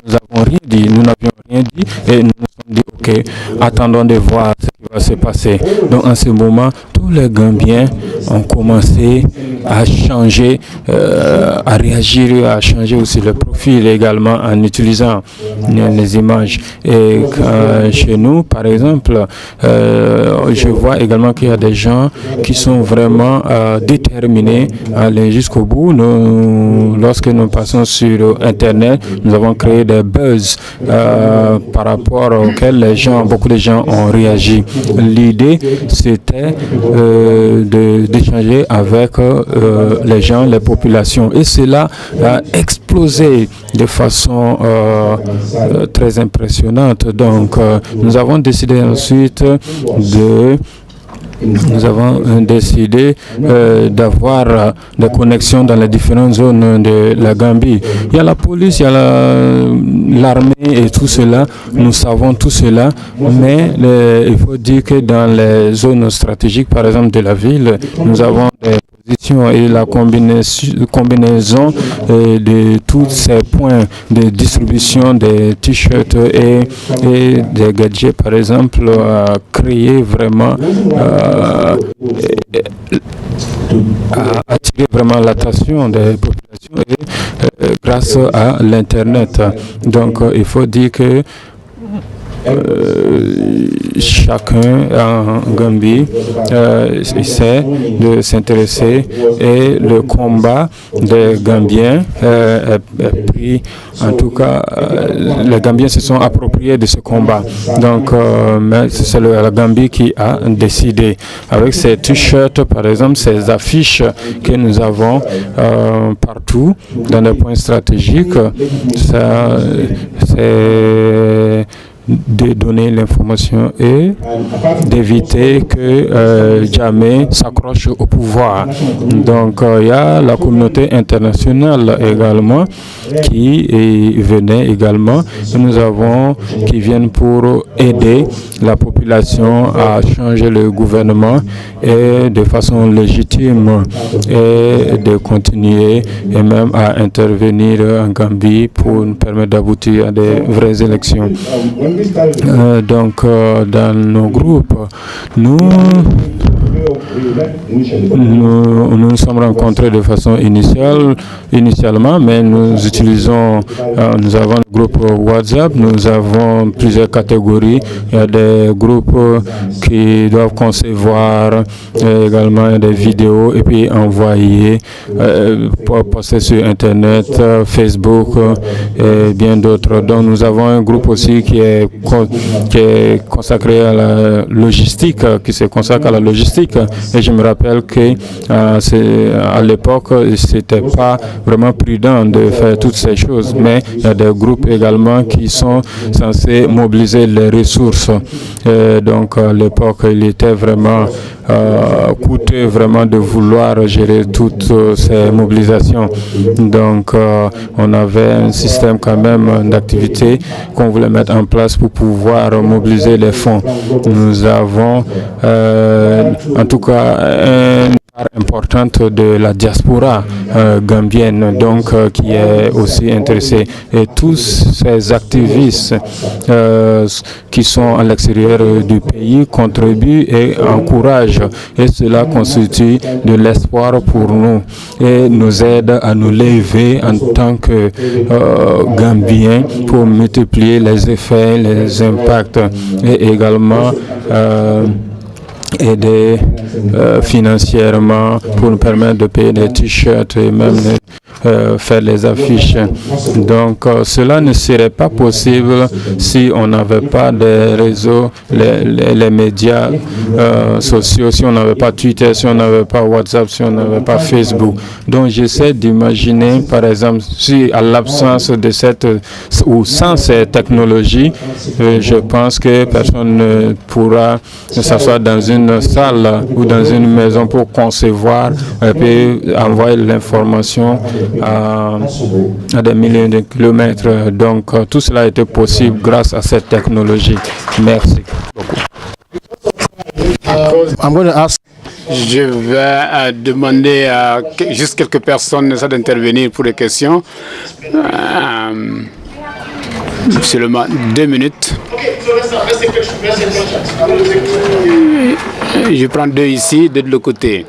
n'avons rien dit, nous n'avions rien dit et nous nous sommes dit ok, attendons de voir ce qui va se passer. Donc en ce moment, tous les Gambiens ont commencé à changer, à réagir, à changer aussi le profil également en utilisant les images. Et chez nous, par exemple, je vois également qu'il y a des gens qui sont vraiment déterminés à aller jusqu'au bout. Lorsque nous passons sur Internet, nous avons créé des buzz par rapport auxquels beaucoup de gens ont réagi. L'idée, c'était d'échanger avec les gens, les populations. Et cela a explosé de façon très impressionnante. Donc, nous avons décidé ensuite nous avons décidé d'avoir des connexions dans les différentes zones de la Gambie. Il y a la police, il y a l'armée et tout cela. Nous savons tout cela, mais il faut dire que dans les zones stratégiques, par exemple de la ville, nous avons des positions et la combinaison de tous ces points de distribution des t-shirts et des gadgets, par exemple, a créé vraiment a attiré vraiment l'attention des populations et grâce à l'internet. Donc il faut dire que chacun en Gambie essaie de s'intéresser et le combat des Gambiens est pris. En tout cas, les Gambiens se sont appropriés de ce combat. Donc, c'est la Gambie qui a décidé. Avec ces t-shirts, par exemple, ces affiches que nous avons partout dans des points stratégiques, ça, c'est de donner l'information et d'éviter que jamais s'accroche au pouvoir. Donc il y a la communauté internationale également qui venait également. Et nous avons qui viennent pour aider la population à changer le gouvernement et de façon légitime et de continuer et même à intervenir en Gambie pour nous permettre d'aboutir à des vraies élections. Donc, dans nos groupes, nous nous sommes rencontrés de façon initialement, mais nous utilisons, nous avons le groupe WhatsApp, nous avons plusieurs catégories. Il y a des groupes qui doivent concevoir également des vidéos et puis envoyer, poster sur Internet, Facebook et bien d'autres. Donc, nous avons un groupe aussi qui est consacré à la logistique, qui se consacre à la logistique. Et je me rappelle que à l'époque, c'était pas vraiment prudent de faire toutes ces choses, mais il y a des groupes également qui sont censés mobiliser les ressources. Donc à l'époque, il était vraiment coûteux vraiment de vouloir gérer toutes ces mobilisations. Donc on avait un système quand même d'activité qu'on voulait mettre en place pour pouvoir mobiliser les fonds. Nous avons en tout cas une part importante de la diaspora gambienne, donc qui est aussi intéressée. Et tous ces activistes qui sont à l'extérieur du pays contribuent et encouragent, et cela constitue de l'espoir pour nous et nous aide à nous lever en tant que Gambiens pour multiplier les effets, les impacts et également aider financièrement pour nous permettre de payer des t-shirts et même faire les affiches. Donc cela ne serait pas possible si on n'avait pas des réseaux, les médias sociaux, si on n'avait pas Twitter, si on n'avait pas WhatsApp, si on n'avait pas Facebook. Donc j'essaie d'imaginer, par exemple, si à l'absence de cette ou sans ces technologies, je pense que personne ne pourra s'asseoir dans une salle ou dans une maison pour concevoir et puis envoyer l'information à des milliers de kilomètres. Donc tout cela a été possible grâce à cette technologie. Merci beaucoup. Je vais demander à juste quelques personnes d'intervenir pour les questions. Seulement 2 minutes. Je prends 2 ici, 2 de l'autre côté.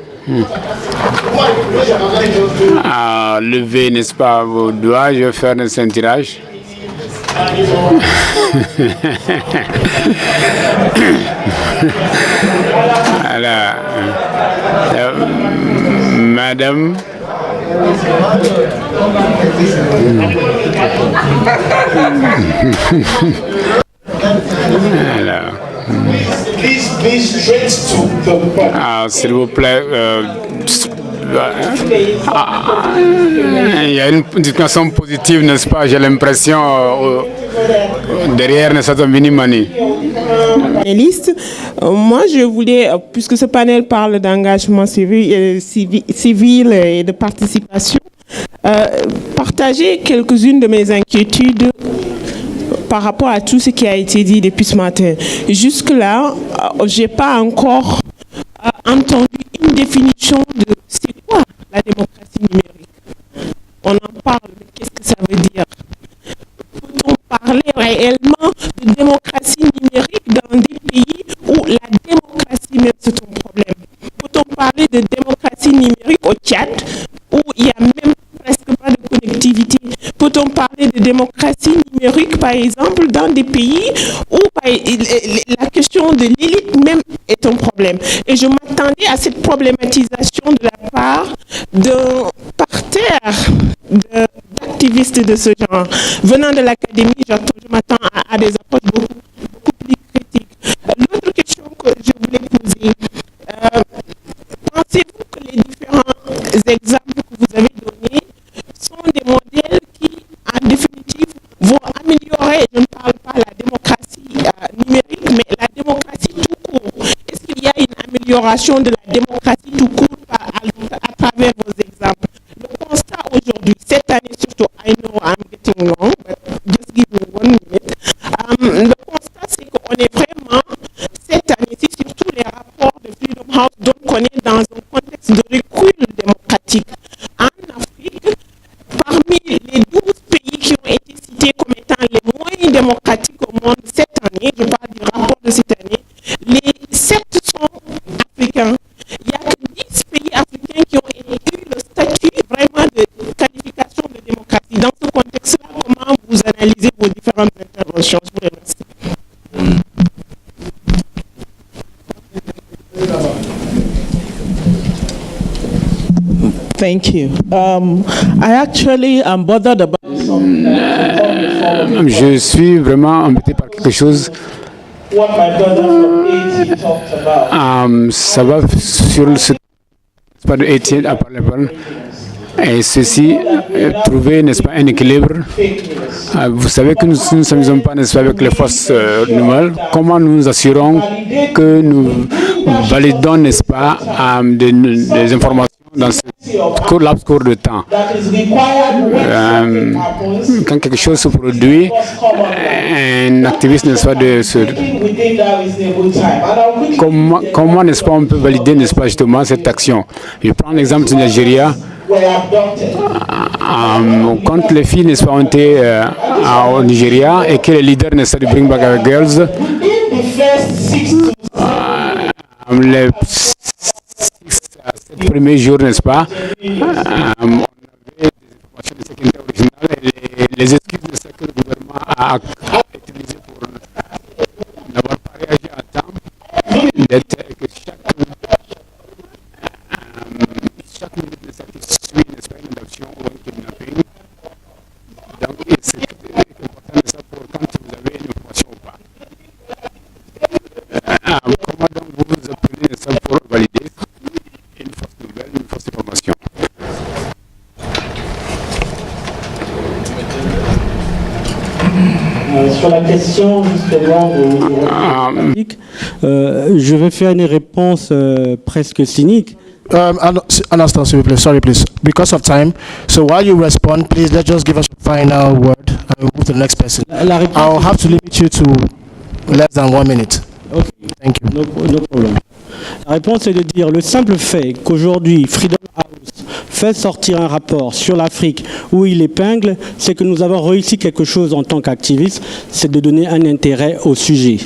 Levez, n'est-ce pas, vos doigts. Je vais faire un ceinturage. Voilà. Madame. Alors, s'il vous plaît, il y a une discussion positive, n'est-ce pas? J'ai l'impression derrière Nessato Minimani. Moi, je voulais, puisque ce panel parle d'engagement civil et de participation, partager quelques-unes de mes inquiétudes par rapport à tout ce qui a été dit depuis ce matin. Jusque-là, je n'ai pas encore entendu une définition de c'est quoi la démocratie numérique. On en parle, mais qu'est-ce que ça veut dire? Peut-on parler réellement de démocratie numérique dans des pays où la démocratie même c'est un problème? Peut-on parler de démocratie numérique au Tchad où il n'y a même presque pas de connectivité? Peut-on parler de démocratie numérique, par exemple, dans des pays où la question de l'élite même est un problème? Et je m'attendais à cette problématisation de la part d'un parterre d'activistes de ce genre. Venant de l'académie, je m'attends à des approches beaucoup plus critiques. L'autre question que je voulais poser, pensez-vous que les différents exemples que vous avez donnés sont des modèles qui, en définitive, vont améliorer, je ne parle pas de la démocratie numérique, mais la démocratie tout court? Est-ce qu'il y a une amélioration de la démocratie tout court à travers vos exemples? Le constat aujourd'hui, cette année surtout, I know I'm getting long, but just give me 1 minute. Le constat, c'est qu'on est vraiment, cette année-ci, surtout les rapports de Freedom House, donc on est dans un contexte de recul démocratique. En Afrique, parmi les 12 pays qui ont été cités comme étant les moins démocratiques au monde cette année, je parle du rapport de cette année, les 7 sont africains. Il n'y a que 10 pays africains qui ont eu le statut vraiment de qualification de démocratie. Dans ce contexte-là, comment vous analysez vos différentes interventions? Je vous remercie. Thank you. I actually am bothered about. Je suis vraiment embêté par quelque chose. What my brother from Haiti talked about. Ça va sur le pas de Haiti à parler. Et ceci, trouver, n'est-ce pas, un équilibre. Vous savez que nous ne sommes pas, n'est-ce pas, avec les fausses nouvelles. Comment nous assurons que nous validons, n'est-ce pas, des informations dans ce court de temps. Quand quelque chose se produit, un activiste, n'est-ce pas, comment, n'est-ce pas, on peut valider, n'est-ce pas, justement, cette action. Je prends l'exemple du Nigeria. Quand les filles, n'est-ce pas, ont été au Nigeria et que les leaders, n'est-ce pas, du Bring Back Our Girls, les 7 premiers jours, n'est-ce pas, on avait des informations de sécurité originale et les excuses de ce que le gouvernement a utilisées pour n'avoir pas réagi à temps, d'être que chaque minute de cette suit, n'est-ce pas, une adoption ou un kidnapping. Donc, c'est important de ça pour quand vous avez une information ou pas. Comment donc vous appelez ça pour valider une fausse nouvelle, une fausse information? Sur la question justement je vais faire une réponse presque cynique. An instant, s'il vous plaît. Sorry, please. Because of time. So while you respond, please let's just give us a final word and move to the next person. I'll have to limit you to less than 1 minute. Okay. Thank you. No problem. La réponse est de dire le simple fait qu'aujourd'hui Freedom House fait sortir un rapport sur l'Afrique où il épingle, c'est que nous avons réussi quelque chose en tant qu'activistes, c'est de donner un intérêt au sujet.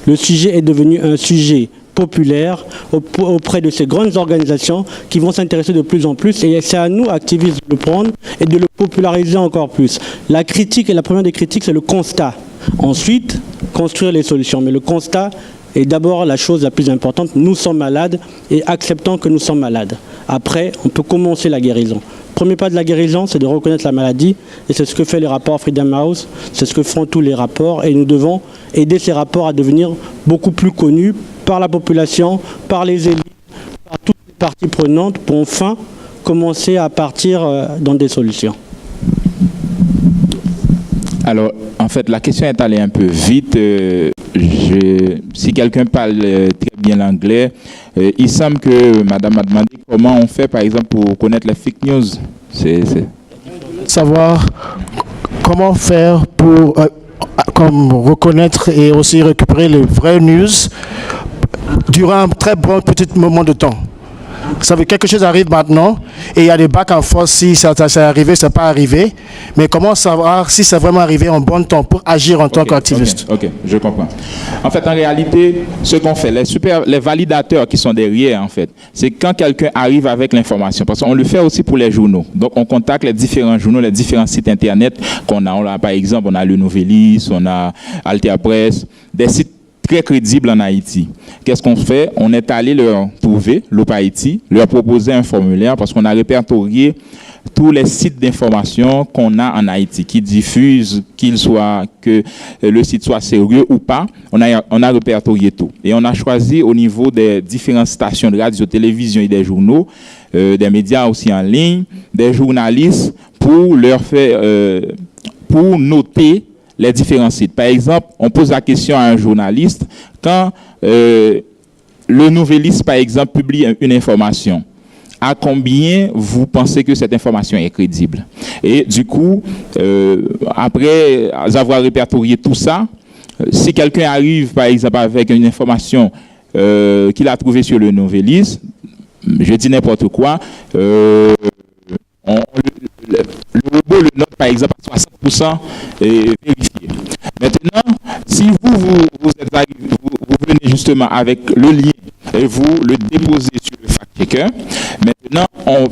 Le sujet est devenu un sujet populaire auprès de ces grandes organisations qui vont s'intéresser de plus en plus, et c'est à nous, activistes, de le prendre et de le populariser encore plus. La critique, et la première des critiques, c'est le constat. Ensuite, construire les solutions. Mais le constat est d'abord la chose la plus importante. Nous sommes malades et acceptons que nous sommes malades. Après, on peut commencer la guérison. Premier pas de la guérison, c'est de reconnaître la maladie, et c'est ce que fait les rapports Freedom House, c'est ce que font tous les rapports, et nous devons aider ces rapports à devenir beaucoup plus connus par la population, par les élites, par toutes les parties prenantes, pour enfin commencer à partir dans des solutions. Alors, en fait, la question est allée un peu vite. Si quelqu'un parle très bien l'anglais, il semble que Madame m'a demandé comment on fait, par exemple, pour connaître les fake news. Savoir comment faire pour comme reconnaître et aussi récupérer les vraies news durant un très bon petit moment de temps. Ça veut dire quelque chose arrive maintenant et il y a des back and forth si ça c'est arrivé, c'est pas arrivé. Mais comment savoir si c'est vraiment arrivé en bon temps pour agir en tant qu'activiste? Ok, je comprends. En fait, en réalité, ce qu'on fait, les validateurs qui sont derrière, en fait, c'est quand quelqu'un arrive avec l'information. Parce qu'on le fait aussi pour les journaux. Donc, on contacte les différents journaux, les différents sites Internet qu'on a. On a par exemple, on a Le Nouvelis, on a Altea Press, des sites très crédible en Haïti. Qu'est-ce qu'on fait? On est allé leur trouver, l'OP Haïti, leur proposer un formulaire parce qu'on a répertorié tous les sites d'information qu'on a en Haïti, qui diffusent, que le site soit sérieux ou pas. On a répertorié tout. Et on a choisi au niveau des différentes stations de radio, télévision et des journaux, des médias aussi en ligne, des journalistes pour leur faire, pour noter les différents sites. Par exemple, on pose la question à un journaliste quand le Nouvelis, par exemple, publie une information. À combien vous pensez que cette information est crédible? Et du coup, après avoir répertorié tout ça, si quelqu'un arrive, par exemple, avec une information qu'il a trouvée sur le Nouvelis, je dis n'importe quoi, le robot le note par exemple à 60% vérifié. Maintenant, si vous êtes arrivé, vous venez justement avec le lien et vous le déposez sur le fact-checker, maintenant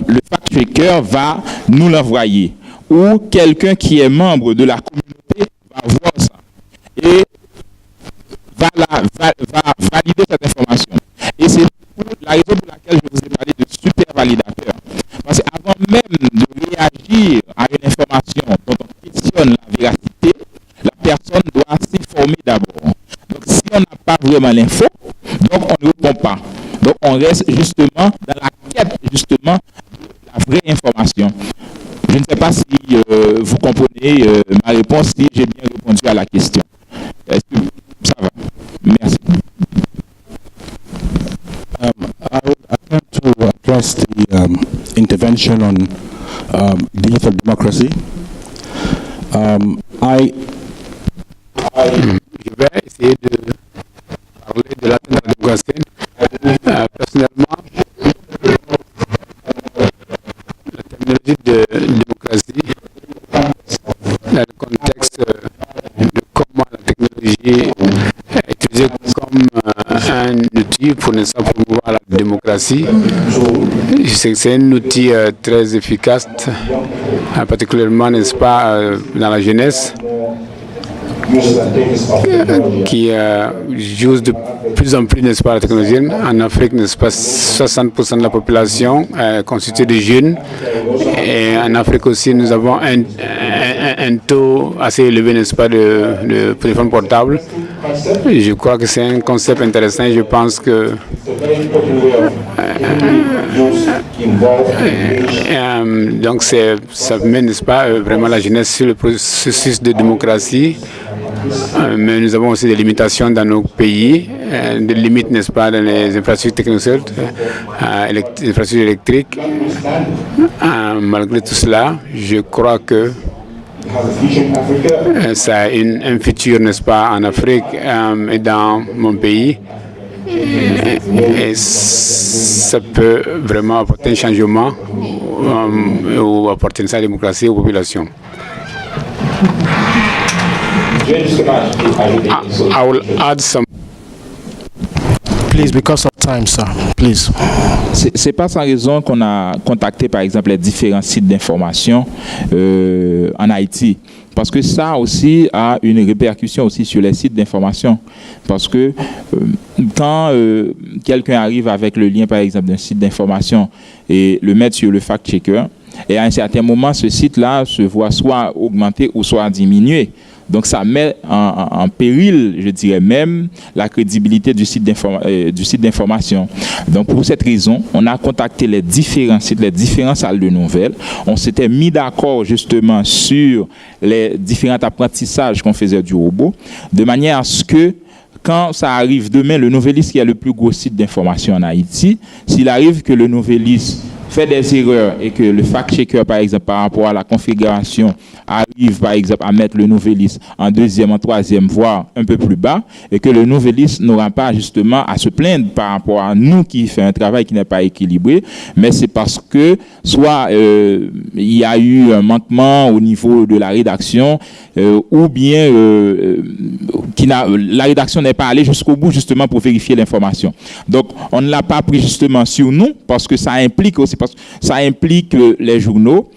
le fact-checker va nous l'envoyer ou quelqu'un qui est membre de la communauté va voir ça et va valider cette information. Et c'est la raison pour laquelle je vous ai parlé de super validateur. Parce qu'avant même de réagir à une information dont on questionne la véracité, la personne doit s'informer d'abord. Donc si on n'a pas vraiment l'info, donc on ne répond pas. Donc on reste justement dans la quête justement de la vraie information. Je ne sais pas si vous comprenez ma réponse, si j'ai bien répondu à la question. Est-ce que ça va? Merci. I want to address the intervention on digital democracy. Je vais essayer de parler de la démocratie. Personnellement, la terminologie de démocratie, dans le contexte de comment la technologie est utilisée comme un outil pour promouvoir la démocratie. Je sais que c'est un outil très efficace, particulièrement, n'est-ce pas, dans la jeunesse, qui joue de plus en plus, n'est-ce pas, la technologie. En Afrique, n'est-ce pas, 60% de la population est constituée de jeunes. Et en Afrique aussi, nous avons un taux assez élevé, n'est-ce pas, de téléphones portables. Je crois que c'est un concept intéressant. Je pense que donc ça met, n'est-ce pas, vraiment la jeunesse sur le processus de démocratie. Mais nous avons aussi des limitations dans nos pays, des limites, n'est-ce pas, dans les infrastructures technologiques, les infrastructures électriques. Malgré tout cela, je crois que ça a un futur, n'est-ce pas, en Afrique et dans mon pays. Et ça peut vraiment apporter un changement ou apporter une certaine démocratie aux populations. I will add some. Please, because of time, sir. Please. C'est pas sans raison qu'on a contacté, par exemple, les différents sites d'information en Haïti. Parce que ça aussi a une répercussion aussi sur les sites d'information. Parce que quand quelqu'un arrive avec le lien, par exemple, d'un site d'information et le met sur le fact-checker, et à un certain moment, ce site-là se voit soit augmenter ou soit diminuer. Donc ça met en péril, je dirais même, la crédibilité du site d'information. Donc pour cette raison, on a contacté les différents sites, les différentes salles de nouvelles. On s'était mis d'accord justement sur les différents apprentissages qu'on faisait du robot, de manière à ce que quand ça arrive demain, le Nouvelliste qui est le plus gros site d'information en Haïti, s'il arrive que le Nouvelliste fait des erreurs et que le fact-checker, par exemple, par rapport à la configuration, arrive, par exemple, à mettre le Nouvelliste en deuxième, en troisième, voire un peu plus bas, et que le Nouvelliste n'aura pas justement à se plaindre par rapport à nous qui fait un travail qui n'est pas équilibré, mais c'est parce que soit il y a eu un manquement au niveau de la rédaction, ou bien la rédaction n'est pas allée jusqu'au bout justement pour vérifier l'information. Donc, on ne l'a pas pris justement sur nous parce que ça implique aussi, parce que ça implique les journaux,